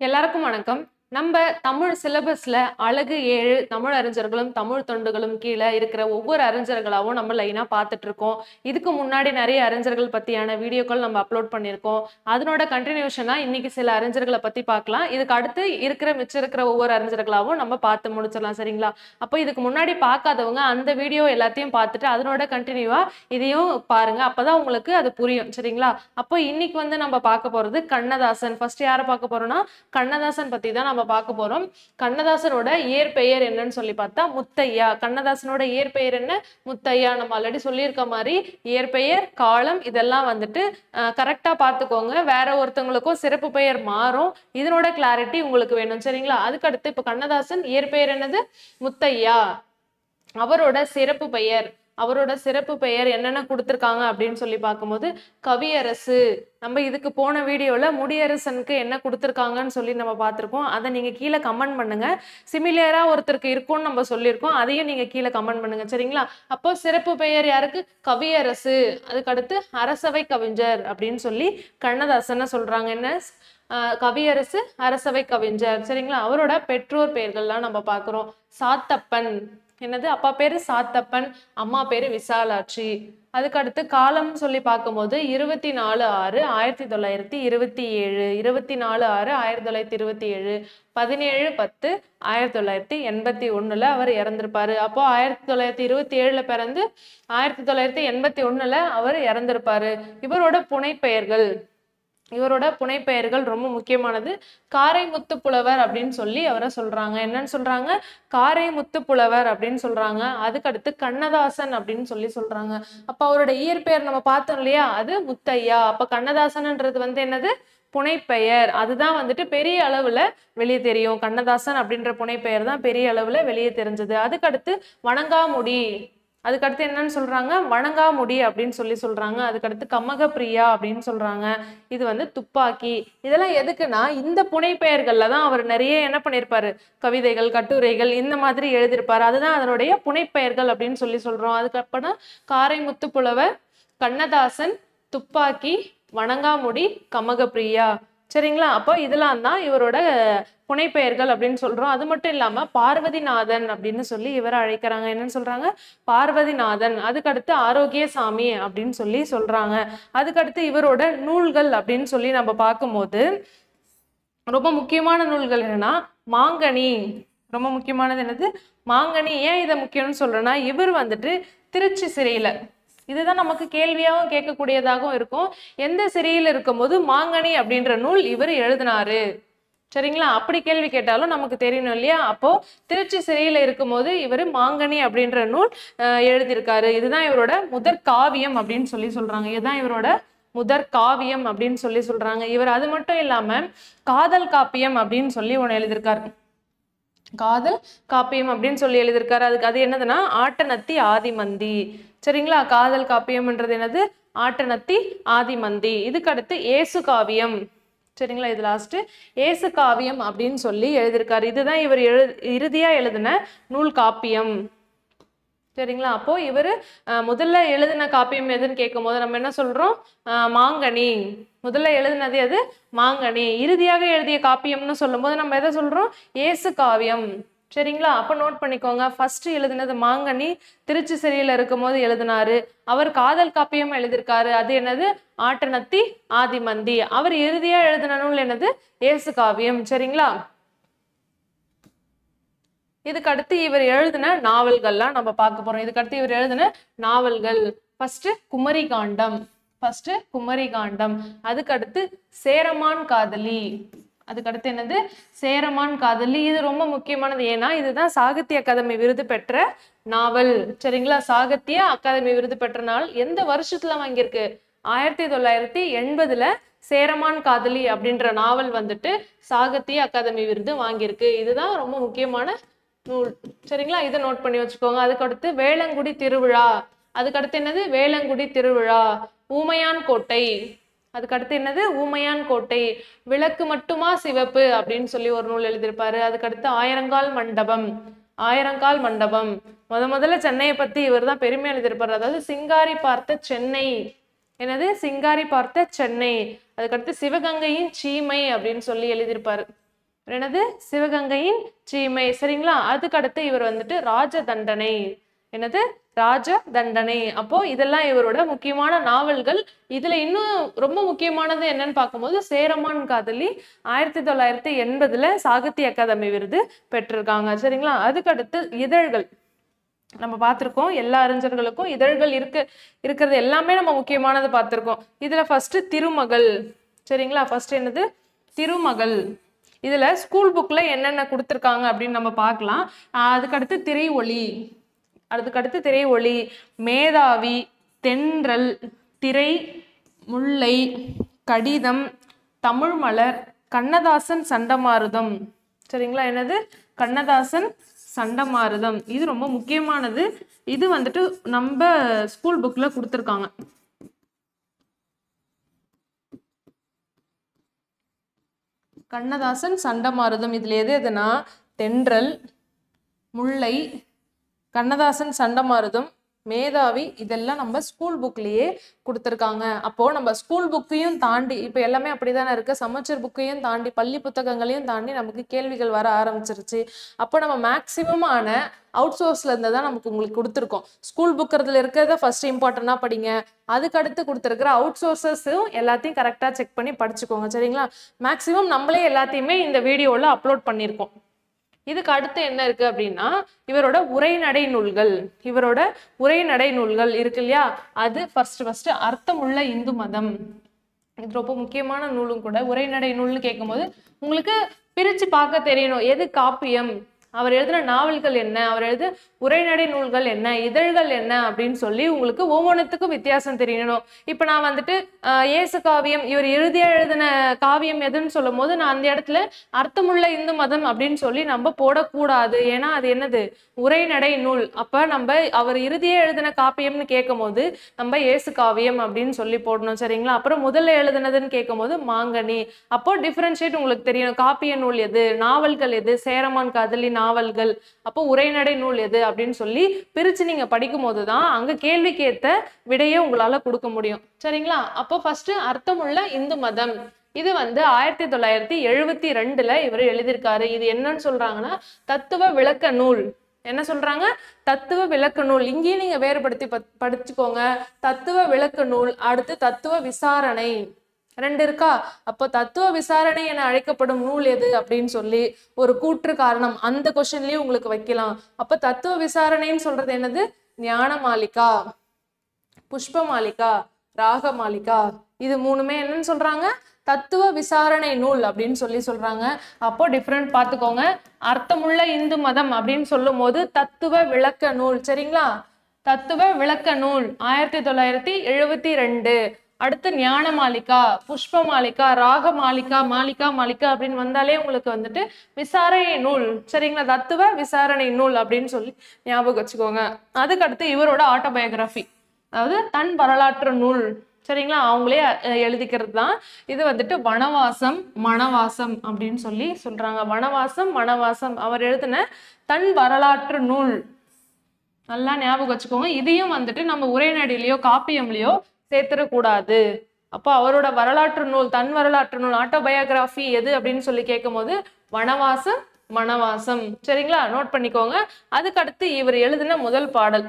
எல்லாருக்கும் வணக்கம். நம்ம தமிழ் சிலபஸ்ல அழகு 7 தமிழ் அறிஞர்களும் தமிழ் தொண்டுகளும் கீழே இருக்கிற ஒவ்வொரு அறிஞர்களாவும் நம்ம லைனா பார்த்துட்டு இருக்கோம். இதுக்கு முன்னாடி நிறைய அறிஞர்கள் பத்தியான வீடியோக்கள் நம்ம அப்லோட் பண்ணியிருக்கோம். அதனோட கண்டினியூஷனா இன்னைக்கு சில அறிஞர்களை பத்தி பார்க்கலாம். இதுக்கு அடுத்து மிச்சம் இருக்கிற ஒவ்வொரு அறிஞர்களாவும் நம்ம பார்த்து முடிச்சிடலாம். சரிங்களா? அப்போ இதுக்கு முன்னாடி பார்க்காதவங்க அந்த வீடியோ எல்லாத்தையும் பார்த்துட்டு அதனோட கண்டினியூவா இதையும் பாருங்க. அப்பதான் உங்களுக்கு அது புரியும். சரிங்களா? அப்போ இன்னைக்கு நம்ம பார்க்க போறது கண்ணதாசன். ஃபர்ஸ்ட் யாரை பார்க்க போறோம்னா கண்ணதாசன் பத்தி தான் நம்ம பார்க்க போறோம். கண்ணதாசனோட இயற்பெயர் என்னன்னு சொல்லி பார்த்தா முத்தையா. கண்ணதாசனோட இயற்பெயர் என்ன? முத்தையா. நம்ம ஆல்ரெடி சொல்லியிருக்க மாதிரி இயற்பெயர் காலம் இதெல்லாம் கரெக்டா பார்த்துக்கோங்க. வேற ஒருத்தவங்களுக்கும் சிறப்பு பெயர் மாறும். இதனோட கிளாரிட்டி உங்களுக்கு வேணும். சரிங்களா? அதுக்கு அடுத்து இப்ப கண்ணதாசன் இயற்பெயர் என்னது? முத்தையா. அவரோட சிறப்பு பெயர் என்னென்ன கொடுத்துருக்காங்க அப்படின்னு சொல்லி பார்க்கும்போது கவியரசு. நம்ம இதுக்கு போன வீடியோல முடியரசனுக்கு என்ன கொடுத்துருக்காங்கன்னு சொல்லி நம்ம பார்த்துருக்கோம். அதை நீங்க கீழே கமெண்ட் பண்ணுங்க. சிமிலியரா ஒருத்தருக்கு இருக்கும்னு நம்ம சொல்லியிருக்கோம். அதையும் நீங்க கீழே கமெண்ட் பண்ணுங்க. சரிங்களா? அப்போ சிறப்பு பெயர் யாருக்கு? கவியரசு. அதுக்கடுத்து அரசவை கவிஞர் அப்படின்னு சொல்லி கண்ணதாசனை சொல்றாங்க. என்ன? கவியரசு, அரசவை கவிஞர். சரிங்களா? அவரோட பெற்றோர் பெயர்கள்லாம் நம்ம பார்க்கிறோம். சாத்தப்பன். என்னது? அப்பா பேரு சாத்தப்பன், அம்மா பேரு விசாலாட்சி. அதுக்கு அடுத்து காலம்னு சொல்லி பார்க்கும்போது 24/6/1927, 24/6/1927, 17/10/1981 அவர் இறந்திருப்பாரு. அப்போ 1927 பிறந்து 1981 அவர் இறந்திருப்பாரு. இவரோட புனைப்பெயர்கள் ரொம்ப முக்கியமானது. காரைமுத்து புலவர் அப்படின்னு சொல்லி அவரை சொல்றாங்க. என்னன்னு சொல்றாங்க? காரைமுத்து புலவர் அப்படின்னு சொல்றாங்க. அதுக்கடுத்து கண்ணதாசன் அப்படின்னு சொல்லி சொல்றாங்க. அப்ப அவரோட இயற்பெயர் நம்ம பார்த்தோம் இல்லையா? அது முத்தையா. அப்ப கண்ணதாசன்ன்றது என்னது? புனைப்பெயர். அதுதான் பெரிய அளவுல வெளியே தெரியும். கண்ணதாசன் அப்படின்ற புனைப்பெயர் தான் பெரிய அளவுல வெளியே தெரிஞ்சது. அதுக்கடுத்து வணங்காமுடி. அதுக்கடுத்து என்னன்னு சொல்றாங்க? வணங்காமுடி அப்படின்னு சொல்லி சொல்றாங்க. அதுக்கடுத்து கமகப்பிரியா அப்படின்னு சொல்றாங்க. இது துப்பாக்கி. இதெல்லாம் எதுக்குன்னா இந்த புனைப்பெயர்கள்ல தான் அவர் நிறைய என்ன பண்ணியிருப்பாரு? கவிதைகள், கட்டுரைகள் இந்த மாதிரி எழுதியிருப்பாரு. அதுதான் அதனுடைய புனைப்பெயர்கள் அப்படின்னு சொல்லி சொல்றோம். அதுக்கப்புறம் காரைமுத்து புலவர், கண்ணதாசன், துப்பாக்கி, வணங்காமுடி, கமகப்பிரியா. சரிங்களா? அப்போ இதெல்லாம் தான் இவரோட புனைப்பெயர்கள் அப்படின்னு சொல்றோம். அது மட்டும் இல்லாம பார்வதிநாதன் அப்படின்னு சொல்லி இவரை அழைக்கிறாங்க. என்னன்னு சொல்றாங்க? பார்வதிநாதன். அதுக்கடுத்து ஆரோக்கியசாமி அப்படின்னு சொல்லி சொல்றாங்க. அதுக்கடுத்து இவரோட நூல்கள் அப்படின்னு சொல்லி நம்ம பார்க்கும்போது ரொம்ப முக்கியமான நூல்கள் என்னன்னா மாங்கனி. ரொம்ப முக்கியமானது என்னது? மாங்கனி. ஏன் இதை முக்கியம்னு சொல்றேன்னா இவர் திருச்சி சிறையில, இதுதான் நமக்கு கேள்வியாகவும் கேட்கக்கூடியதாகவும் இருக்கும். எந்த சிறையில் இருக்கும்போது மாங்கனி அப்படின்ற நூல் இவர் எழுதினாரு? சரிங்களா? அப்படி கேள்வி கேட்டாலும் நமக்கு தெரியணும் இல்லையா? அப்போ திருச்சி சிறையில இருக்கும்போது இவர் மாங்கனி அப்படின்ற நூல் எழுதியிருக்காரு. இதுதான் இவரோட முதற் காவியம் அப்படின்னு சொல்லி சொல்றாங்க. இதுதான் இவரோட முதற் காவியம் அப்படின்னு சொல்லி சொல்றாங்க. இவர் அது மட்டும் இல்லாம காதல் காப்பியம் அப்படின்னு சொல்லி ஒண்ணு எழுதியிருக்காரு. காதல் காப்பியம் அப்படின்னு சொல்லி எழுதியிருக்காரு. அது என்னதுன்னா ஆட்டனத்தி ஆதிமந்தி. சரிங்களா? காதல் காப்பியம்ன்றது என்னது? ஆட்டனத்தி ஆதிமந்தி. இதுக்கு அடுத்து ஏசு காவியம். சரிங்களா? இது லாஸ்ட். ஏசு காவியம் அப்படின்னு சொல்லி எழுதியிருக்காரு. இதுதான் இவர் இறுதியா எழுதின நூல் காப்பியம். சரிங்களா? அப்போ இவர் முதல்ல எழுதின காப்பியம் எதுன்னு கேட்கும் போது நம்ம என்ன சொல்றோம்? மாங்கனி. முதல்ல எழுதினது எது? மாங்கனி. இறுதியாக எழுதிய காப்பியம்னு சொல்லும் போது நம்ம எதை சொல்றோம்? ஏசு காவியம். சரிங்களா? அப்ப நோட் பண்ணிக்கோங்க. ஃபர்ஸ்ட் எழுதினது மாங்கனி, திருச்சி சிறையில இருக்கும் போது எழுதினாரு. அவர் காதல் காப்பியம் எழுதியிருக்காரு. அது என்னது? ஆட்டனத்தி ஆதிமந்தி. அவர் இறுதியா எழுதின நூல் என்னது? ஏசு காவியம். சரிங்களா? இதுக்கு அடுத்து இவர் எழுதின நாவல்கள்லாம் நம்ம பார்க்க போறோம். இதுக்கு அடுத்து இவர் எழுதின நாவல்கள் ஃபர்ஸ்ட் குமரி காண்டம். அதுக்கடுத்து சேரமான் காதலி. அதுக்கடுத்து என்னது? சேரமான் காதலி. இது ரொம்ப முக்கியமானது. ஏன்னா இதுதான் சாகித்ய அகாதமி விருது பெற்ற நாவல். சரிங்களா? சாகித்ய அகாதமி விருது பெற்ற நாள் எந்த வருஷத்துல வாங்கியிருக்கு? 1980 சேரமான் காதலி அப்படின்ற நாவல் சாகித்ய அகாதமி விருது வாங்கியிருக்கு. இதுதான் ரொம்ப முக்கியமான நூல். சரிங்களா? இதை நோட் பண்ணி வச்சுக்கோங்க. அதுக்கடுத்து வேளங்குடி திருவிழா. அதுக்கடுத்து என்னது? வேளங்குடி திருவிழா. ஊமையான் கோட்டை. அதுக்கடுத்து என்னது? ஊமையான் கோட்டை. விளக்கு மட்டுமா சிவப்பு அப்படின்னு சொல்லி ஒரு நூல் எழுதியிருப்பாரு. அதுக்கடுத்து ஆயிரங்கால் மண்டபம். முதல்ல சென்னையை பத்தி இவர் தான் பெருமை எழுதியிருப்பாரு. அதாவது சிங்காரி பார்த்த சென்னை. என்னது? சிங்காரி பார்த்த சென்னை. அதுக்கடுத்து சிவகங்கையின் சீமை அப்படின்னு சொல்லி எழுதியிருப்பாரு. என்னது சிவகங்கையின் சீமை. சரிங்களா? அதுக்கு அடுத்து இவர் வந்துட்டு ராஜ தண்டனை. என்னது ராஜ தண்டனை. அப்போ இதெல்லாம் இவரோட முக்கியமான நாவல்கள். இதுல இன்னும் ரொம்ப முக்கியமானது என்னன்னு பார்க்கும்போது சேரமான் காதலி 1980 சாகித்ய அகாதமி விருது பெற்றிருக்காங்க. சரிங்களா? அதுக்கு அடுத்து இதழ்கள் நம்ம பார்த்திருக்கோம். எல்லா அறிஞர்களுக்கும் இதழ்கள் இருக்கிறது எல்லாமே நம்ம முக்கியமானது பார்த்திருக்கோம். இதுல ஃபர்ஸ்ட் திருமகள். சரிங்களா? ஃபர்ஸ்ட் என்னது திருமகள். இதுல ஸ்கூல் புக்ல என்னென்ன கொடுத்துருக்காங்க அப்படின்னு நம்ம பார்க்கலாம். அதுக்கடுத்து திரை ஒளி, அதுக்கடுத்து திரை ஒளி, மேதாவி, தென்றல், திரை, முல்லை, கடிதம், தமிழ் மலர், கண்ணதாசன் சண்டமாருதம். சரிங்களா? என்னது கண்ணதாசன் சண்டமாருதம். இது ரொம்ப முக்கியமானது. இது வந்துட்டு நம்ம ஸ்கூல் புக்ல கொடுத்துருக்காங்க. கண்ணதாசன் சண்டமாருதம். இதுல எது எதுனா தென்றல், முல்லை, கண்ணதாசன் சண்டமாருதம், மேதாவி, இதெல்லாம் நம்ம ஸ்கூல் புக்லயே கொடுத்துருக்காங்க. அப்போ நம்ம ஸ்கூல் புக்கையும் தாண்டி இப்போ எல்லாமே அப்படிதானே இருக்கு. சமச்சீர் புக்கையும் தாண்டி பள்ளி புத்தகங்களையும் தாண்டி நமக்கு கேள்விகள் வர ஆரம்பிச்சிருச்சு. அப்போ நம்ம மேக்சிமமான அவுட் சோர்ஸ்ல இருந்து தான் நமக்கு உங்களுக்கு கொடுத்துருக்கோம். ஸ்கூல் புக்கிறதுல இருக்கிறத ஃபர்ஸ்ட் இம்பார்ட்டண்டா படிங்க. அதுக்கு அடுத்து கொடுத்துருக்கிற அவுட் சோர்சஸும் எல்லாத்தையும் கரெக்டா செக் பண்ணி படிச்சுக்கோங்க. சரிங்களா? மேக்சிமம் நம்மளே எல்லாத்தையுமே இந்த வீடியோல அப்லோட் பண்ணியிருக்கோம். இதுக்கு அடுத்து என்ன இருக்கு அப்படின்னா இவரோட உரைநடை நூல்கள். இவரோட உரைநடை நூல்கள் இருக்கு இல்லையா? அது ஃபர்ஸ்ட் அர்த்தமுள்ள இந்து மதம். இது ரொம்ப முக்கியமான நூலும் கூட. உரைநடை நூல்னு கேட்கும்போது உங்களுக்கு பிரிச்சு பார்க்க தெரியணும். எது காப்பியம், அவர் எழுதின நாவல்கள் என்ன, அவர் எழுத உரைநடை நூல்கள் என்ன, இதழ்கள் என்ன அப்படின்னு சொல்லி உங்களுக்கு ஒவ்வொன்றுத்துக்கும் வித்தியாசம் தெரியணும். இப்போ நான் வந்துட்டு இயேசு காவியம் இவர் எழுதின காவியம் எதுன்னு சொல்லும் போது நான் அந்த இடத்துல அர்த்தமுள்ள இந்து மதம் அப்படின்னு சொல்லி நம்ம போடக்கூடாது. ஏன்னா அது என்னது உரைநடை நூல். அப்ப நம்ம அவர் இறுதியே எழுதின காப்பியம்னு கேட்கும் போது நம்ம இயேசு காவியம் அப்படின்னு சொல்லி போடணும். சரிங்களா? அப்புறம் முதல்ல எழுதுனதுன்னு கேட்கும் போது மாங்கனி. அப்போ டிஃபரன்ஷியேட் உங்களுக்கு தெரியணும். காப்பிய நூல் எது, நாவல்கள் எது, சேரமான் காதலி நாவல்கள், அப்போ உரைநடை நூல் எது அப்படின்னு சொல்லி பிரிச்சு நீங்க படிக்கும் போதுதான் அங்க கேள்விக்கு ஏத்த விடையே உங்களால கொடுக்க முடியும். சரிங்களா? அப்போ ஃபர்ஸ்ட் அர்த்தமுள்ள இந்து மதம். இது 1972 இவர் எழுதியிருக்காரு. இது என்னன்னு சொல்றாங்கன்னா தத்துவ விளக்க நூல். என்ன சொல்றாங்க? தத்துவ விளக்க நூல். இங்கேயும் நீங்க வேறுபடுத்தி படிச்சுக்கோங்க. தத்துவ விளக்க நூல், அடுத்து தத்துவ விசாரணை, ரெண்டு இருக்கா? அப்போ தத்துவ விசாரணை என அழைக்கப்படும் நூல் எது அப்படின்னு சொல்லி ஒரு கூற்று காரணம் அந்த கொஸ்டின்லயும் உங்களுக்கு வைக்கலாம். அப்ப தத்துவ விசாரணைன்னு சொல்றது என்னது? ஞான மாலிகா, புஷ்ப மாலிகா, ராக மாலிகா. இது மூணுமே என்னன்னு சொல்றாங்க? தத்துவ விசாரணை நூல் அப்படின்னு சொல்றாங்க. அப்போ டிஃப்ரெண்ட் பார்த்துக்கோங்க. அர்த்தமுள்ள இந்து மதம் அப்படின்னு சொல்லும் போது தத்துவ விளக்க நூல். சரிங்களா? தத்துவ விளக்க நூல் 1972. அடுத்து ஞான மாலிகா, புஷ்ப மாலிகா, ராக மாலிகா, மாலிகா அப்படின்னு வந்தாலே உங்களுக்கு வந்துட்டு விசாரணை நூல். சரிங்களா? தத்துவ விசாரணை நூல் அப்படின்னு சொல்லி ஞாபகம் வச்சுக்கோங்க. அதுக்கு அடுத்து இவரோட ஆட்டோபயோகிராஃபி, அதாவது தன் வரலாற்று நூல். சரிங்களா? அவங்களே எழுதிக்கிறது தான். இது வந்துட்டு வனவாசம் மணவாசம் அப்படின்னு சொல்றாங்க. வனவாசம் மணவாசம் அவர் எழுதின தன் வரலாற்று நூல். நல்லா ஞாபகம் வச்சுக்கோங்க. இதையும் வந்துட்டு நம்ம உரைநடையிலையோ காப்பியம்லையோ சேர்த்துடக்கூடாது. அப்போ அவரோட வரலாற்று நூல், தன் வரலாற்று நூல், ஆட்டோபயோகிராஃபி எது அப்படின்னு சொல்லி கேட்கும் போது வனவாசம் மணவாசம். சரிங்களா? நோட் பண்ணிக்கோங்க. அதுக்கு அடுத்து இவர் எழுதின முதல் பாடல்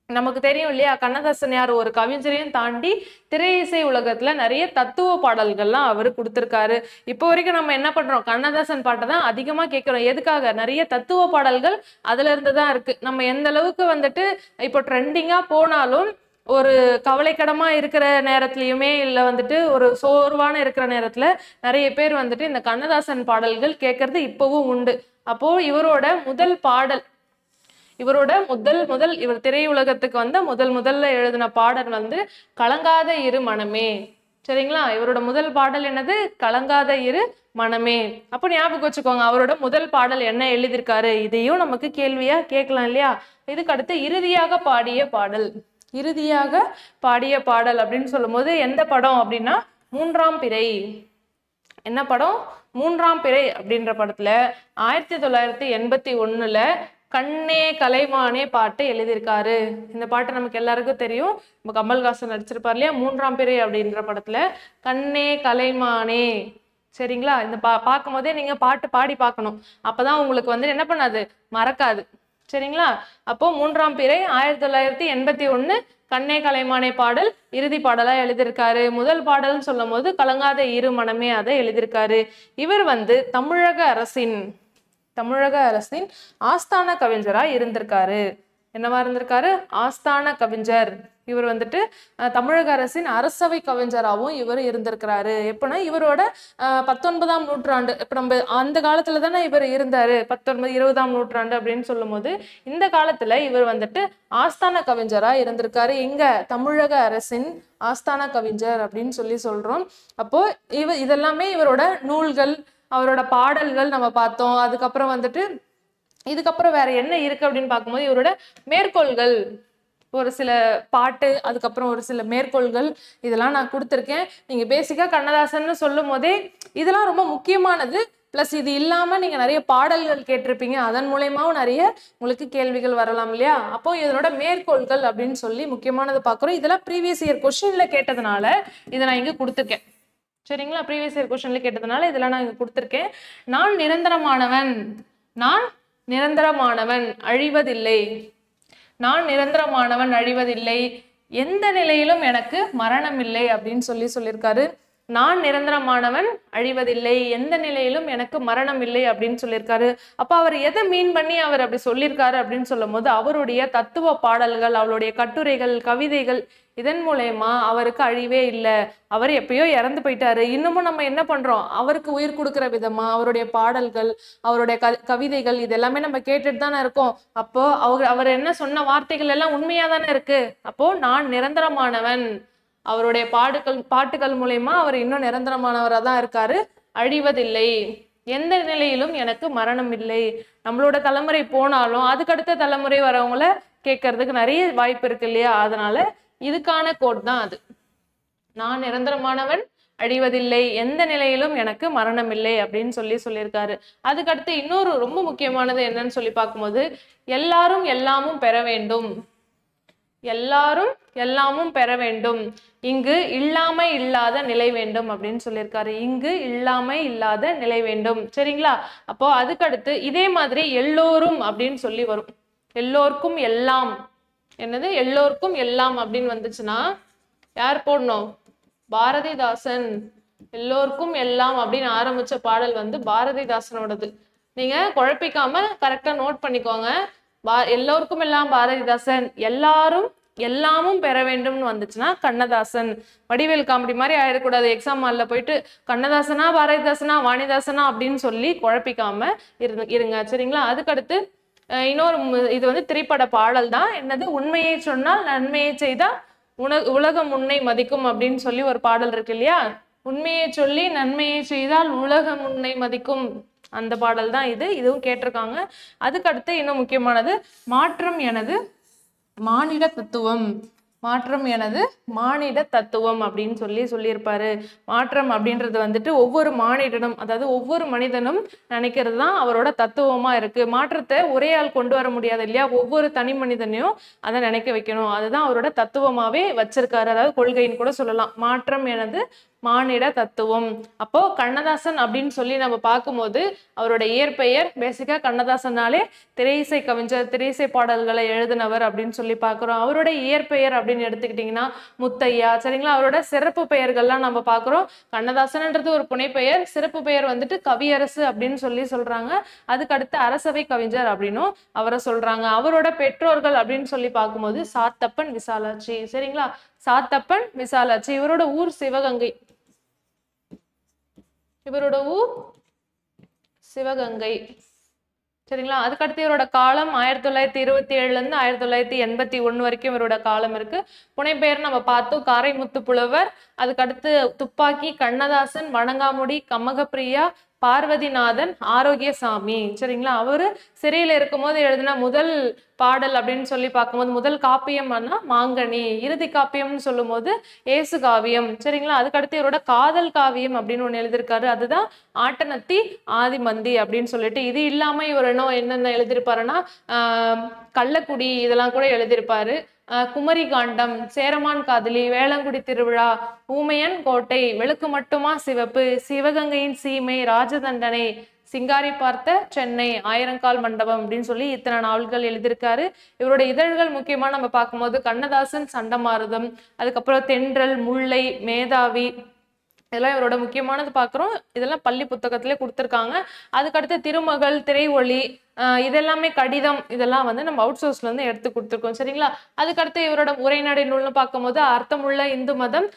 நமக்கு தெரியும் இல்லையா? கண்ணதாசன் யார்? ஒரு கவிஞரையும் தாண்டி திரை இசை உலகத்துல நிறைய தத்துவ பாடல்கள்லாம் அவர் கொடுத்திருக்காரு. இப்போ வரைக்கும் நம்ம என்ன பண்றோம்? கண்ணதாசன் பாட்டை தான் அதிகமா கேட்கிறோம். எதுக்காக? நிறைய தத்துவ பாடல்கள் அதுல இருந்துதான் இருக்கு. நம்ம எந்த அளவுக்கு வந்துட்டு இப்போ ட்ரெண்டிங்கா போனாலும் ஒரு கவலைக்கிடமா இருக்கிற நேரத்துலயுமே இல்லை வந்துட்டு ஒரு சோர்வான இருக்கிற நேரத்துல நிறைய பேர் வந்துட்டு இந்த கண்ணதாசன் பாடல்கள் கேட்கறது இப்பவும் உண்டு. அப்போ இவரோட முதல் பாடல், இவரோட முதல் இவர் திரையுலகத்துக்கு முதல்ல எழுதின பாடல் கலங்காத இரு மனமே. சரிங்களா? இவரோட முதல் பாடல் என்னது? கலங்காத இரு மனமே. அப்போ ஞாபகம் வச்சுக்கோங்க அவரோட முதல் பாடல் என்ன எழுதியிருக்காரு. இதையும் நமக்கு கேள்வியா கேட்கலாம் இல்லையா? இதுக்கு அடுத்து இறுதியாக பாடிய பாடல். இறுதியாக பாடிய பாடல் அப்படின்னு சொல்லும் போது எந்த படம் அப்படின்னா மூன்றாம் பிறை. என்ன படம்? மூன்றாம் பிறை அப்படின்ற படத்துல 1981 கண்ணே கலைமானே பாட்டு எழுதியிருக்காரு. இந்த பாட்டு நமக்கு எல்லாருக்கும் தெரியும். கமல்ஹாசன் நடிச்சிருப்பார் இல்லையா? மூன்றாம் பிறை அப்படின்ற படத்துல கண்ணே கலைமானே சரிங்களா? இந்த பார்க்கும் போதே நீங்க பாட்டு பாடி பார்க்கணும். அப்பதான் உங்களுக்கு வந்து என்ன பண்ணாது, மறக்காது. சரிங்களா? அப்போ 3ஆம் பிறை 1981 கண்ணே கலைமானே பாடல் இறுதி பாடலா எழுதியிருக்காரு. முதல் பாடல்னு சொல்லும் போது கலங்காத இரு மனமே அதை எழுதியிருக்காரு. இவர் வந்து தமிழக அரசின் ஆஸ்தான கவிஞரா இருந்திருக்காரு. என்னவா இருந்திருக்காரு? ஆஸ்தான கவிஞர். இவர் வந்துட்டு தமிழக அரசின் அரசவை கவிஞராகவும் இவர் இருந்திருக்கிறாரு. எப்படின்னா இவரோட 19ஆம் நூற்றாண்டு, இப்ப நம்ம அந்த காலத்துல தானே இவர் இருந்தாரு, 19 20ஆம் நூற்றாண்டு அப்படின்னு சொல்லும் போது இந்த காலத்துல இவர் வந்துட்டு ஆஸ்தான கவிஞரா இருந்திருக்காரு. இங்க தமிழக அரசின் ஆஸ்தான கவிஞர் அப்படின்னு சொல்றோம். அப்போ இதெல்லாமே இவரோட நூல்கள், அவரோட பாடல்கள் நம்ம பார்த்தோம். அதுக்கப்புறம் வந்துட்டு இதுக்கப்புறம் வேற என்ன இருக்கு அப்படின்னு பார்க்கும்போது இவரோட மேற்கோள்கள், ஒரு சில பாட்டு, அதுக்கப்புறம் ஒரு சில மேற்கோள்கள், இதெல்லாம் நான் கொடுத்துருக்கேன். நீங்க பேசிக்கா கண்ணதாசன் சொல்லும் போதே இதெல்லாம் ரொம்ப முக்கியமானது. பிளஸ் இது இல்லாம நீங்க நிறைய பாடல்கள் கேட்டிருப்பீங்க, அதன் மூலயமாவும் நிறைய உங்களுக்கு கேள்விகள் வரலாம் இல்லையா? அப்போ இதனோட மேற்கோள்கள் அப்படின்னு சொல்லி முக்கியமானது பார்க்குறோம். இதெல்லாம் ப்ரீவியஸ் இயர் கொஸ்டின்ல கேட்டதுனால இதை நான் இங்க கொடுத்துருக்கேன். சரிங்களா? ப்ரீவியஸ் இயர் கொஸ்டின்ல கேட்டதுனால இதெல்லாம் நான் இங்க கொடுத்துருக்கேன். நான் நிரந்தரமானவன் அழிவதில்லை. நான் நிரந்தரமானவன் அழிவதில்லை, எந்த நிலையிலும் எனக்கு மரணம் இல்லை அப்படின்னு சொல்லியிருக்காரு. நான் நிரந்தரமானவன் அழிவதில்லை, எந்த நிலையிலும் எனக்கு மரணம் இல்லை அப்படின்னு சொல்லியிருக்காரு. அப்ப அவர் எதை மீன் பண்ணி அவர் அப்படி சொல்லியிருக்காரு அப்படின்னு சொல்லும் போது அவருடைய தத்துவ பாடல்கள், அவருடைய கட்டுரைகள், கவிதைகள், இதன் மூலயமா அவருக்கு அழிவே இல்லை. அவர் எப்பயோ இறந்து போயிட்டாரு, இன்னமும் நம்ம என்ன பண்றோம், அவருக்கு உயிர் கொடுக்குற விதமா அவருடைய பாடல்கள், அவருடைய கவிதைகள் இதெல்லாமே நம்ம கேட்டுட்டு தானே இருக்கோம். அப்போ அவர் என்ன சொன்ன வார்த்தைகள் எல்லாம் உண்மையா தானே இருக்கு. அப்போ நான் நிரந்தரமானவன், அவருடைய பாட்டுகள் மூலயமா அவர் இன்னும் நிரந்தரமானவராக தான் இருக்காரு, அழிவதில்லை, எந்த நிலையிலும் எனக்கு மரணம் இல்லை. நம்மளோட தலைமுறை போனாலும் அதுக்கடுத்த தலைமுறை வரவங்கள கேட்கறதுக்கு நிறைய வாய்ப்பு இருக்கு இல்லையா? அதனால இதுக்கான கோட் தான் அது. நான் நிரந்தரமானவன் அழிவதில்லை, எந்த நிலையிலும் எனக்கு மரணம் இல்லை அப்படின்னு சொல்லியிருக்காரு. அதுக்கடுத்து இன்னொரு ரொம்ப முக்கியமானது என்னன்னு சொல்லி பார்க்கும்போது எல்லாரும் எல்லாமும் பெற வேண்டும், எல்லாரும் எல்லாமும் பெற வேண்டும், இங்கு இல்லாமை இல்லாத நிலை வேண்டும் அப்படின்னு சொல்லியிருக்காரு. இங்கு இல்லாமை இல்லாத நிலை வேண்டும். சரிங்களா? அப்போ அதுக்கடுத்து இதே மாதிரி எல்லோரும் அப்படின்னு சொல்லி வரும். எல்லோருக்கும் எல்லாம், என்னது எல்லோருக்கும் எல்லாம் அப்படின்னு வந்துச்சுன்னா யார் போடணும்? பாரதிதாசன். எல்லோருக்கும் எல்லாம் அப்படின்னு ஆரம்பிச்ச பாடல் வந்து பாரதிதாசனோடது. நீங்க குழப்பிக்காம கரெக்டா நோட் பண்ணிக்கோங்க. எல்லோருக்கும் எல்லாம் பாரதிதாசன், எல்லாரும் எல்லாமும் பெற வேண்டும்னு வந்துச்சுன்னா கண்ணதாசன். வடிவேல் காமெடி மாதிரி ஆயிடக்கூடாது, எக்ஸாம் ஹால்ல போயிட்டு கண்ணதாசனா பாரதிதாசனா வாணிதாசனா அப்படின்னு சொல்லி குழப்பிக்காம இருங்க. சரிங்களா? அதுக்கடுத்து இன்னொரு இது வந்து திரைப்பட பாடல் தான். என்னது? உண்மையை சொன்னால் நன்மையை செய்தா உலகம் உன்னை மதிக்கும் அப்படின்னு சொல்லி ஒரு பாடல் இருக்கு இல்லையா? உண்மையை சொல்லி நன்மையை செய்தால் உலகம் உன்னை மதிக்கும், அந்த பாடல் தான் இது. இதுவும் கேட்டிருக்காங்க. அதுக்கடுத்து இன்னும் முக்கியமானது மாற்றம் எனது மானிட தத்துவம். மாற்றம் எனது மானிட தத்துவம் அப்படின்னு சொல்லியிருப்பாரு. மாற்றம் அப்படின்றது வந்துட்டு ஒவ்வொரு மானிடனும், அதாவது ஒவ்வொரு மனிதனும் நினைக்கிறது தான் அவரோட தத்துவமா இருக்கு. மாற்றத்தை ஒரே ஆள் கொண்டு வர முடியாது இல்லையா? ஒவ்வொரு தனி மனிதனையும் அதை நினைக்க வைக்கணும், அதுதான் அவரோட தத்துவமாவே வச்சிருக்காரு. அதாவது கொள்கைன்னு கூட சொல்லலாம். மாற்றம் எனது மானிட தத்துவம். அப்போ கண்ணதாசன் அப்படின்னு சொல்லி நம்ம பார்க்கும்போது அவரோட இயற்பெயர் பேசிக்கா கண்ணதாசனாலே திரையிசை கவிஞர், திரையிசை பாடல்களை எழுதினவர் அப்படின்னு சொல்லி பார்க்குறோம். அவரோட இயற்பெயர் அப்படின்னு எடுத்துக்கிட்டிங்கன்னா முத்தையா. சரிங்களா? அவரோட சிறப்பு பெயர்கள்லாம் நம்ம பார்க்குறோம். கண்ணதாசன்ன்றது ஒரு புனைப்பெயர், சிறப்பு பெயர் வந்துட்டு கவியரசு அப்படின்னு சொல்றாங்க. அதுக்கடுத்து அரசவை கவிஞர் அப்படின்னும் அவரை சொல்றாங்க. அவரோட பெற்றோர்கள் அப்படின்னு சொல்லி பார்க்கும்போது சாத்தப்பன், விசாலாட்சி. சரிங்களா? சாத்தப்பன், விசாலாட்சி. இவரோட ஊர் சிவகங்கை. இவரோட ஊர் சிவகங்கை. சரிங்களா? அதுக்கடுத்து இவரோட காலம் 1927 இருந்து 1981 வரைக்கும் இவரோட காலம் இருக்கு. புனைப்பெயர் நம்ம பார்த்தோம், காரைமுத்து புலவர். அதுக்கடுத்து துப்பாக்கி, கண்ணதாசன், வணங்காமுடி, கமகப்பிரியா, பார்வதிநாதன், ஆரோக்கியசாமி. சரிங்களா? அவரு சிறையில இருக்கும் போது எழுதின முதல் பாடல் அப்படின்னு சொல்லி பார்க்கும்போது முதல் காப்பியம்னா மாங்கனி, இறுதி காப்பியம்னு சொல்லும் போது ஏசு காவியம். சரிங்களா? அதுக்கடுத்து இவரோட காதல் காவியம் அப்படின்னு ஒண்ணு எழுதியிருக்காரு, அதுதான் ஆட்டனத்தி ஆதிமந்தி அப்படின்னு சொல்லிட்டு. இது இல்லாம இவர் என்னென்ன எழுதியிருப்பாருன்னா கள்ளக்குடி இதெல்லாம் கூட எழுதியிருப்பாரு. குமரி காண்டம், சேரமான் காதலி, வேளங்குடி திருவிழா, ஊமையன் கோட்டை, வெளுக்கு மட்டுமா சிவப்பு, சிவகங்கையின் சீமை, ராஜதண்டனை, சிங்காரி பார்த்த சென்னை, ஆயிரங்கால் மண்டபம் அப்படின்னு சொல்லி இத்தனை நாவல்கள் எழுதியிருக்காரு. இவருடைய இதழ்கள் முக்கியமா நம்ம பார்க்கும்போது கண்ணதாசன், சண்டமாருதம், அதுக்கப்புறம் தென்றல், முல்லை, மேதாவி, இதெல்லாம் இவரோட முக்கியமானது பார்க்குறோம். இதெல்லாம் பள்ளி புத்தகத்திலே கொடுத்துருக்காங்க. அதுக்கடுத்து திருமகள், திரைஒளி, இதெல்லாமே கடிதம், இதெல்லாம் வந்து நம்ம அவுட் சோர்ஸ்ல இருந்து எடுத்து கொடுத்துருக்கோம். சரிங்களா? அதுக்கடுத்து இவரோட உரைநடை நூல்னு பார்க்கும்போது அர்த்தமுள்ள இந்து மதம்,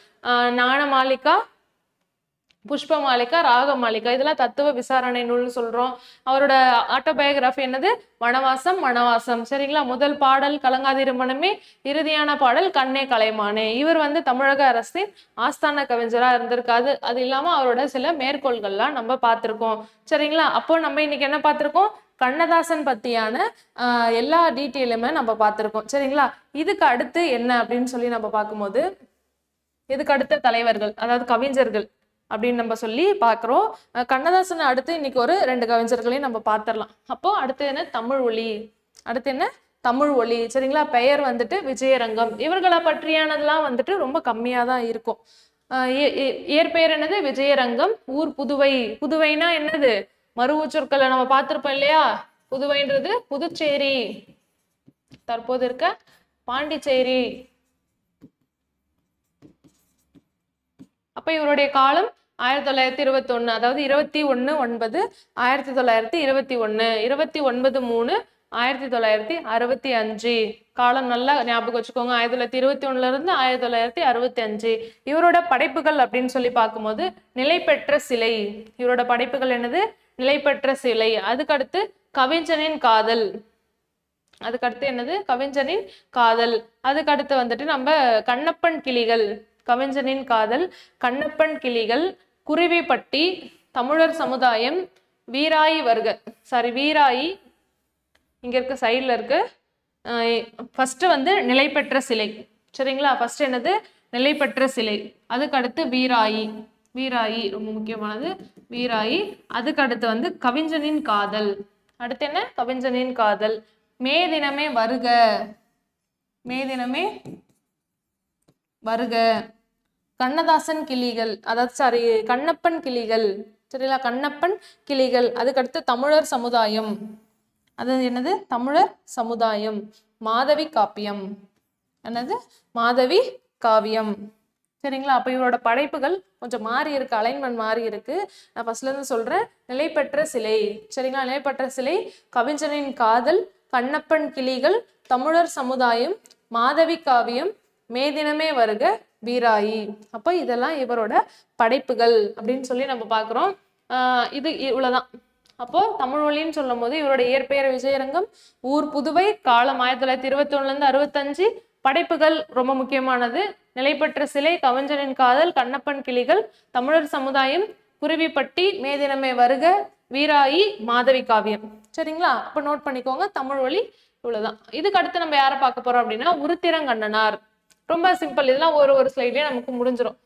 ஞான மாளிகா, புஷ்ப மாளிகா, ராக மாளிகா, இதெல்லாம் தத்துவ விசாரணை நூல்னு சொல்றோம். அவரோட ஆட்டோபயோகிராஃபி என்னது? வனவாசம் வனவாசம். சரிங்களா? முதல் பாடல் கலங்காதிருமணமே, இறுதியான பாடல் கண்ணே கலைமானே. இவர் வந்து தமிழக அரசின் ஆஸ்தான கவிஞரா இருந்திருக்காது. அது இல்லாம அவரோட சில மேற்கோள்கள்லாம் நம்ம பார்த்திருக்கோம். சரிங்களா? அப்போ நம்ம இன்னைக்கு என்ன பார்த்திருக்கோம்? கண்ணதாசன் பத்தியான எல்லா டீட்டெயிலுமே நம்ம பார்த்திருக்கோம். சரிங்களா? இதுக்கு அடுத்து என்ன அப்படின்னு சொல்லி நம்ம பார்க்கும்போது, இதுக்கு அடுத்த தலைவர்கள், அதாவது கவிஞர்கள் அப்படின்னு நம்ம சொல்லி பார்க்குறோம். கண்ணதாசனை அடுத்து இன்னைக்கு ஒரு 2 கவிஞர்களையும் நம்ம பார்த்துடலாம். அப்போ அடுத்து என்ன? தமிழ் ஒலி. அடுத்து என்ன? தமிழ் ஒலி. சரிங்களா? பெயர் வந்துட்டு விஜயரங்கம். இவர்களை பற்றியானதெல்லாம் வந்துட்டு ரொம்ப கம்மியாக தான் இருக்கும். இயற்பெயர் என்னது? விஜயரங்கம். ஊர் புதுவை. புதுவைனா என்னது? மறுவூச்சொற்களை நம்ம பார்த்திருப்போம் இல்லையா? புதுவைன்றது புதுச்சேரி, தற்போது இருக்க பாண்டிச்சேரி. அப்ப இவருடைய காலம் 1921, அதாவது 21/9/1921, 29/3/1965. காலம் நல்லா ஞாபகம் வச்சுக்கோங்க. 1921 இருந்து 1965. இவரோட படைப்புகள் அப்படின்னு சொல்லி பார்க்கும்போது நிலை பெற்ற சிலை. இவரோட படைப்புகள் என்னது? நிலை பெற்ற சிலை. அதுக்கடுத்து கவிஞனின் காதல். அதுக்கடுத்து என்னது? கவிஞனின் காதல். அதுக்கடுத்து வந்துட்டு நம்ம கண்ணப்பன் கிளிகள். கவிஞனின் காதல், கண்ணப்பன் கிளிகள், குருவிப்பட்டி, தமிழர் சமுதாயம், வீராயி வருக. வீராயி இங்க இருக்க சைட்ல இருக்கு. ஃபர்ஸ்ட் வந்து நிலை பெற்ற சிலை. சரிங்களா? ஃபர்ஸ்ட் என்னது? நிலை பெற்ற சிலை. அதுக்கடுத்து வீராயி. வீராயி ரொம்ப முக்கியமானது. வீராயி. அதுக்கடுத்து வந்து கவிஞனின் காதல். அடுத்து என்ன? கவிஞனின் காதல். மே தினமே வருக. மே தினமே வருக. கண்ணதாசன் கிளிகள், அதாவது கண்ணப்பன் கிளிகள். சரிங்களா? கண்ணப்பன் கிளிகள். அதுக்கடுத்து தமிழர் சமுதாயம். அது என்னது? தமிழர் சமுதாயம். மாதவி காப்பியம். என்னது? மாதவி காவியம். சரிங்களா? அப்ப இவரோட படைப்புகள் கொஞ்சம் மாறி இருக்கு, அலைன்மெண்ட் மாறி இருக்கு. நான் ஃபர்ஸ்ட்ல இருந்து சொல்றேன். நிலை பெற்ற சிலை. சரிங்களா? நிலை பெற்ற சிலை, கவிஞனின் காதல், கண்ணப்பன் கிளிகள், தமிழர் சமுதாயம், மாதவி காவியம், மே தினமே வருக, வீராயி. அப்ப இதெல்லாம் இவரோட படைப்புகள் அப்படின்னு சொல்லி நம்ம பார்க்கிறோம். இது இவ்வளவுதான். அப்போ தமிழ் ஒலின்னு சொல்லும் போது இவரோட இயற்பெயர் விஜயரங்கம், ஊர் புதுவை, காலம் 1921 இருந்து 65, படைப்புகள் ரொம்ப முக்கியமானது. நிலை பெற்ற சிலை, கவிஞனின் காதல், கண்ணப்பன் கிளிகள், தமிழர் சமுதாயம், குருவிப்பட்டி, மே தினமே வருக, வீராயி, மாதவி காவியம். சரிங்களா? அப்ப நோட் பண்ணிக்கோங்க. தமிழ் ஒலி இவ்வளவுதான். இதுக்கு அடுத்து நம்ம யாரை பார்க்க போறோம் அப்படின்னா உருத்திரங்கண்ணனார். ரொம்ப சிம்பிள். இதெல்லாம் ஒரு ஸ்லைட்லயே நமக்கு முடிஞ்சிடும்.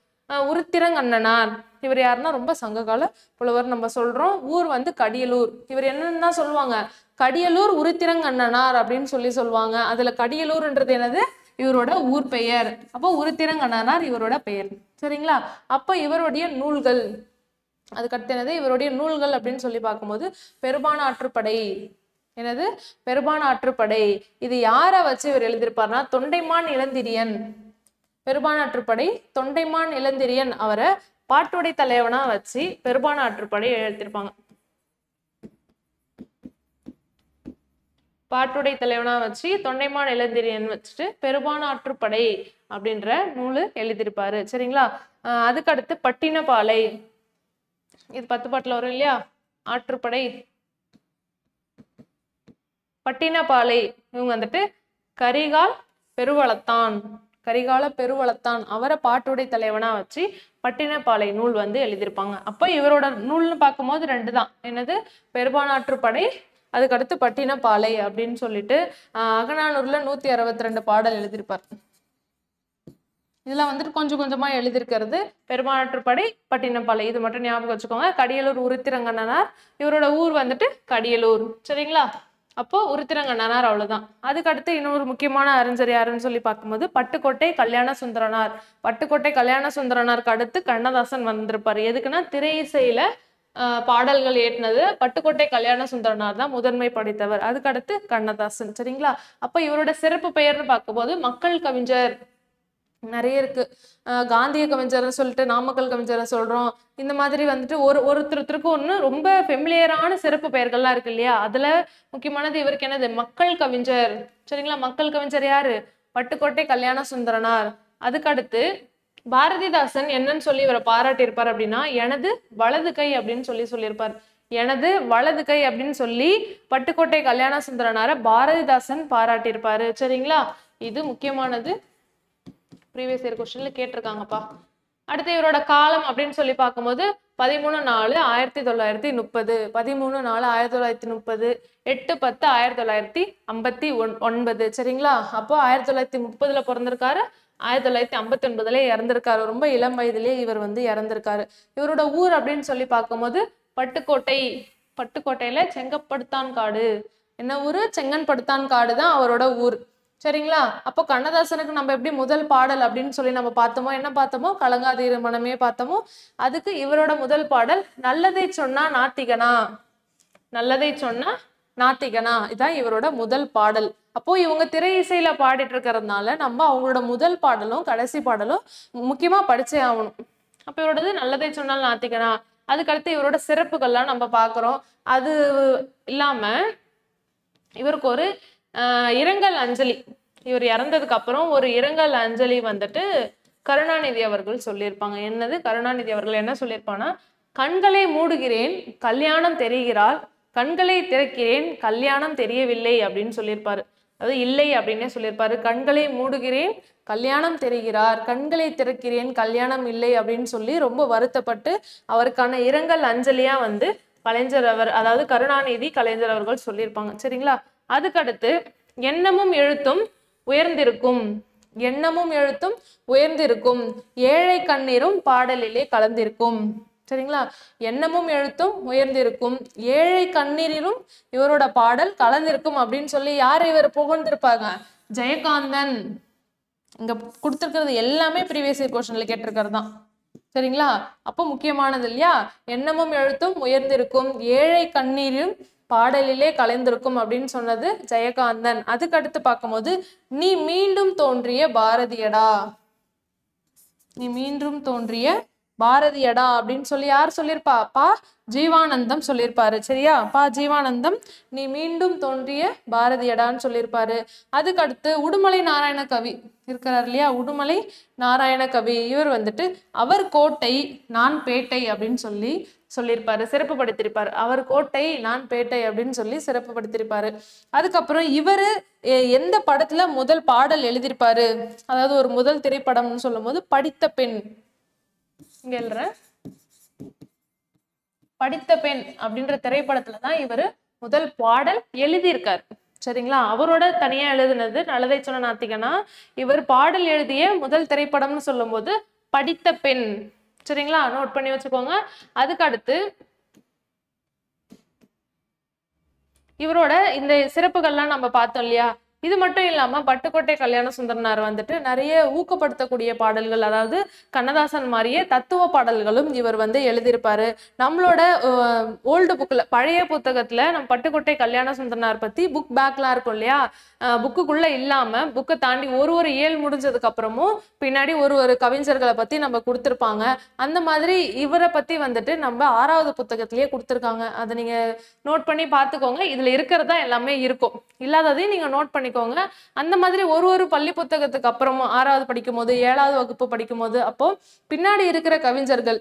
உருத்திரங்கண்ணனார் இவர் யாருன்னா ரொம்ப சங்ககால புலவர் நம்ம சொல்றோம். ஊர் வந்து கடியலூர். இவர் என்னன்னு தான் சொல்லுவாங்க? கடியலூர் உருத்திரங்கண்ணனார் அப்படின்னு சொல்லுவாங்க. அதுல கடியலூர்ன்றது என்னது? இவரோட ஊர் பெயர். அப்போ உருத்திரங்கண்ணனார் இவரோட பெயர். சரிங்களா? அப்ப இவருடைய நூல்கள், அதுக்கடுத்து என்னது? இவருடைய நூல்கள் அப்படின்னு சொல்லி பார்க்கும்போது பெரும்பான ஆற்றுப்படை. என்னது? பெரும்பான ஆற்றுப்படை. இது யாரை வச்சு இவர் எழுதியிருப்பார்னா தொண்டைமான் இளந்திரியன். பெரும்பான ஆற்றுப்படை தொண்டைமான் இளந்திரியன் அவரை பாட்டுடை தலைவனா வச்சு பெரும்பான ஆற்றுப்படை எழுதியிருப்பாங்க. பாட்டுடை தலைவனா வச்சு தொண்டைமான் இளந்திரியன் வச்சுட்டு பெரும்பான ஆற்றுப்படை அப்படின்ற நூலு எழுதியிருப்பாரு. சரிங்களா? அதுக்கடுத்து பட்டினப்பாலை. இது 10 பாட்டுல வரும் இல்லையா? ஆற்றுப்படை, பட்டினப்பாலை. இவங்க வந்துட்டு கரிகால் பெருவளத்தான். கரிகால பெருவளத்தான் அவரை பாட்டுடை தலைவனா வச்சு பட்டினப்பாலை நூல் வந்து எழுதியிருப்பாங்க. அப்ப இவரோட நூல்னு பார்க்கும்போது 2 தான். என்னது? பெரும்பானாற்றுப்படை, அதுக்கடுத்து பட்டினப்பாலை அப்படின்னு சொல்லிட்டு. அகநானூர்ல 162 பாடல் எழுதியிருப்பார். இதெல்லாம் வந்துட்டு கொஞ்சம் கொஞ்சமா எழுதியிருக்கிறது. பெருமாற்றுப்படை, பட்டினப்பாலை, இது மட்டும் ஞாபகம் வச்சுக்கோங்க. கடியலூர் உருத்திரங்கண்ணனார், இவரோட ஊர் வந்துட்டு கடியலூர். சரிங்களா? அப்போ உருத்திரங்கண்ணனார் அவ்வளவுதான். அதுக்கு அடுத்து இன்னொரு முக்கியமான அறிஞர் யாருன்னு சொல்லி பார்க்கும்போது பட்டுக்கோட்டை கல்யாண சுந்தரனார். பட்டுக்கோட்டை கல்யாண சுந்தரனாருக்கு அடுத்து கண்ணதாசன் வந்திருப்பாரு. எதுக்குன்னா திரை இசையில பாடல்கள் ஏற்றினது பட்டுக்கோட்டை கல்யாண சுந்தரனார் தான் முதன்மை படைத்தவர். அதுக்கடுத்து கண்ணதாசன். சரிங்களா? அப்ப இவரோட சிறப்பு பெயர்னு பார்க்கும்போது மக்கள் கவிஞர் நிறைய இருக்கு. காந்திய கவிஞர்னு சொல்லிட்டு நாமக்கல் கவிஞரை சொல்றோம். இந்த மாதிரி வந்துட்டு ஒருத்தருக்கு ஒண்ணு ரொம்ப ஃபெமிலியரான சிறப்பு பெயர்கள்லாம் இருக்கு இல்லையா? அதுல முக்கியமானது இவருக்கு என்னது? மக்கள் கவிஞர். சரிங்களா? மக்கள் கவிஞர் யாரு? பட்டுக்கோட்டை கல்யாண சுந்தரனார். அதுக்கடுத்து பாரதிதாசன் என்னன்னு சொல்லி இவரை பாராட்டியிருப்பார் அப்படின்னா எனது வலது கை அப்படின்னு சொல்லியிருப்பார். எனது வலது கை அப்படின்னு சொல்லி பட்டுக்கோட்டை கல்யாண சுந்தரனார பாரதிதாசன் பாராட்டியிருப்பாரு. சரிங்களா? இது முக்கியமானது. ப்ரீவியஸ் இயர் கொஸ்டின்ல கேட்டிருக்காங்கப்பா. அடுத்து இவரோட காலம் அப்படின்னு சொல்லி பார்க்கும்போது 13/4/1930, 13/4/1930, 8/10/1959. சரிங்களா? அப்போ 1930 பிறந்திருக்காரு, 1959 இறந்திருக்காரு. ரொம்ப இளம் வயதிலே இவர் வந்து இறந்திருக்காரு. இவரோட ஊர் அப்படின்னு சொல்லி பார்க்கும்போது பட்டுக்கோட்டை. பட்டுக்கோட்டையில செங்கப்படுத்தான் காடு. என்ன ஊரு? செங்கன்படுத்தான் காடு தான் அவரோட ஊர். சரிங்களா? அப்போ கண்ணதாசனுக்கு நம்ம எப்படி முதல் பாடல் அப்படின்னு சொல்லி நம்ம பார்த்தோமோ, என்ன பார்த்தோமோ? கலங்காதீர் மனமே பார்த்தோமோ. அதுக்கு இவரோட முதல் பாடல் நல்லதை சொன்னா நாத்திகனா. நல்லதை சொன்னா நாத்திகனா, இதான் இவரோட முதல் பாடல். அப்போ இவங்க திரை இசையில பாடிட்டு இருக்கிறதுனால நம்ம அவங்களோட முதல் பாடலும் கடைசி பாடலும் முக்கியமா படிச்சே ஆகணும். அப்ப இவரோடது நல்லதை சொன்னால் நாத்திகனா. அதுக்கடுத்து இவரோட சிறப்புகள்லாம் நம்ம பார்க்கிறோம். அது இல்லாம இவருக்கு ஒரு இரங்கல் அஞ்சலி, இவர் இறந்ததுக்கு அப்புறம் ஒரு இரங்கல் அஞ்சலி வந்துட்டு கருணாநிதி அவர்கள் சொல்லியிருப்பாங்க. என்னது? கருணாநிதி அவர்கள் என்ன சொல்லியிருப்பாங்கன்னா, கண்களை மூடுகிறேன் கல்யாணம் தெரிகிறாள், கண்களை திறக்கிறேன் கல்யாணம் தெரியவில்லை அப்படின்னு சொல்லியிருப்பாரு. அதாவது இல்லை அப்படின்னே சொல்லியிருப்பாரு. கண்களை மூடுகிறேன் கல்யாணம் தெரிகிறார், கண்களை திறக்கிறேன் கல்யாணம் இல்லை அப்படின்னு சொல்லி ரொம்ப வருத்தப்பட்டு அவருக்கான இரங்கல் அஞ்சலியா வந்து கலைஞர் அவர், அதாவது கருணாநிதி கலைஞர் அவர்கள் சொல்லியிருப்பாங்க. சரிங்களா? அதுக்கடுத்து எண்ணமும் எழுத்தும் உயர்ந்திருக்கும், எண்ணமும் எழுத்தும் உயர்ந்திருக்கும், ஏழை கண்ணீரும் பாடலிலே கலந்திருக்கும். சரிங்களா? எண்ணமும் எழுத்தும் உயர்ந்திருக்கும், ஏழை கண்ணீரிலும் இவரோட பாடல் கலந்திருக்கும் அப்படின்னு சொல்லி யார் இவர் புகழ்ந்திருப்பாங்க? ஜெயகாந்தன். இங்க கொடுத்திருக்கிறது எல்லாமே ப்ரீவியஸ் இயர் கொஸ்டின்ல கேட்டிருக்கிறது தான். சரிங்களா? அப்போ முக்கியமானது இல்லையா? எண்ணமும் எழுத்தும் உயர்ந்திருக்கும், ஏழை கண்ணீரும் பாடலிலே கலைந்திருக்கும் அப்படின்னு சொன்னது ஜெயகாந்தன். அதுக்கடுத்து பார்க்கும்போது நீ மீண்டும் தோன்றிய பாரதியடா. நீ மீண்டும் தோன்றிய பாரதியடா அப்படின்னு சொல்லி யார் சொல்லியிருப்பா? பா ஜீவானந்தம் சொல்லியிருப்பாரு. சரியா? பா ஜீவானந்தம் நீ மீண்டும் தோன்றிய பாரதியடான்னு சொல்லியிருப்பாரு. அதுக்கடுத்து உடுமலை நாராயண கவி இருக்கிறார் இல்லையா? உடுமலை நாராயண கவி இவர் வந்துட்டு அவர் கோட்டை நான் பேட்டை அப்படின்னு சொல்லியிருப்பாரு, சிறப்புப்படுத்திருப்பாரு. அவர் கோட்டை நான் பேட்டை அப்படின்னு சொல்லி சிறப்புப்படுத்திருப்பாரு. அதுக்கப்புறம் இவரு எந்த படத்துல முதல் பாடல் எழுதியிருப்பாரு? அதாவது ஒரு முதல் திரைப்படம்னு சொல்லும் போது படித்த பெண். இங்க எழுற படித்த பெண் அப்படின்ற திரைப்படத்துலதான் இவரு முதல் பாடல் எழுதியிருக்காரு. சரிங்களா? அவரோட தனியா எழுதுனது நல்லதை சொன்ன நாத்திகனா. இவர் பாடல் எழுதிய முதல் திரைப்படம்னு சொல்லும் போது படித்த பெண். சரிங்களா? நோட் பண்ணி வச்சுக்கோங்க. அதுக்கு அடுத்து இவரோட இந்த சிறப்புகள்லாம் நம்ம பார்த்தோம் இல்லையா? இது மட்டும் இல்லாம பட்டுக்கோட்டை கல்யாண சுந்தரனார் வந்துட்டு நிறைய ஊக்கப்படுத்தக்கூடிய பாடல்கள், அதாவது கண்ணதாசன் மாதிரியே தத்துவ பாடல்களும் இவர் வந்து எழுதியிருப்பாரு. நம்மளோட ஓல்டு புக்ல, பழைய புத்தகத்துல நம்ம பட்டுக்கோட்டை கல்யாண சுந்தரனார் பத்தி புக் பேக்லாம் இருக்கும் இல்லையா? புக்குக்குள்ள இல்லாம புக்கை தாண்டி ஒரு இயல் முடிஞ்சதுக்கு அப்புறமும் பின்னாடி ஒரு கவிஞர்களை பத்தி நம்ம கொடுத்துருப்பாங்க. அந்த மாதிரி இவரை பத்தி வந்துட்டு நம்ம 6வது புத்தகத்திலேயே கொடுத்துருக்காங்க. அதை நீங்க நோட் பண்ணி பார்த்துக்கோங்க. இதுல இருக்கிறதா எல்லாமே இருக்கும், இல்லாததையும் நீங்க நோட் பண்ணிக்கோங்க. அந்த மாதிரி ஒரு பள்ளி புத்தகத்துக்கு அப்புறமும் 6வது படிக்கும் போது, 7வது வகுப்பு படிக்கும் போது, அப்போ பின்னாடி இருக்கிற கவிஞர்கள்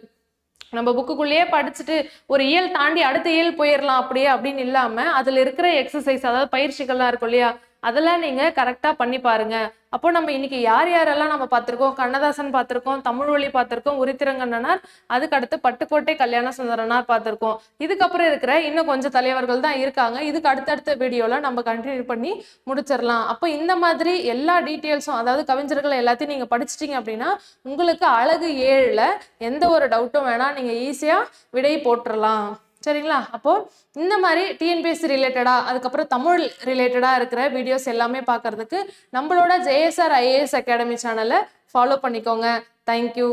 நம்ம புக்குக்குள்ளேயே படிச்சுட்டு ஒரு இயல் தாண்டி அடுத்த இயல் போயிடலாம் அப்படியே அப்படின்னு இல்லாம அதுல இருக்கிற எக்ஸசைஸ், அதாவது பயிற்சிகள்லாம் இருக்கும் இல்லையா? அதெல்லாம் நீங்க கரெக்டா பண்ணி பாருங்க. அப்போ நம்ம இன்னைக்கு யார் யாரெல்லாம் நம்ம பார்த்திருக்கோம், கண்ணதாசன் பார்த்திருக்கோம், தமிழ்வழி பார்த்திருக்கோம், உரித்திரங்கண்ணனார், அதுக்கு அடுத்து பட்டுக்கோட்டை கல்யாண சுந்தரனார் பார்த்திருக்கோம். இதுக்கப்புறம் இருக்கிற இன்னும் கொஞ்சம் தலைவர்கள் தான் இருக்காங்க. இதுக்கு அடுத்தடுத்த வீடியோல நம்ம கண்டினியூ பண்ணி முடிச்சிடலாம். அப்போ இந்த மாதிரி எல்லா டீட்டெயில்ஸும், அதாவது கவிஞர்கள் எல்லாத்தையும் நீங்க படிச்சிட்டீங்க அப்படின்னா உங்களுக்கு அழகு 7ல எந்த ஒரு டவுட்டும் வேணாம், நீங்க ஈஸியா விடை போட்டுடலாம். சரிங்களா? அப்போ இந்த மாதிரி டிஎன்பிஎஸ்சி ரிலேட்டடா, அதுக்கப்புறம் தமிழ் ரிலேட்டடா இருக்கிற வீடியோஸ் எல்லாமே பார்க்கறதுக்கு நம்மளோட JSR IAS அகாடமி சேனலை ஃபாலோ பண்ணிக்கோங்க. தேங்க்யூ.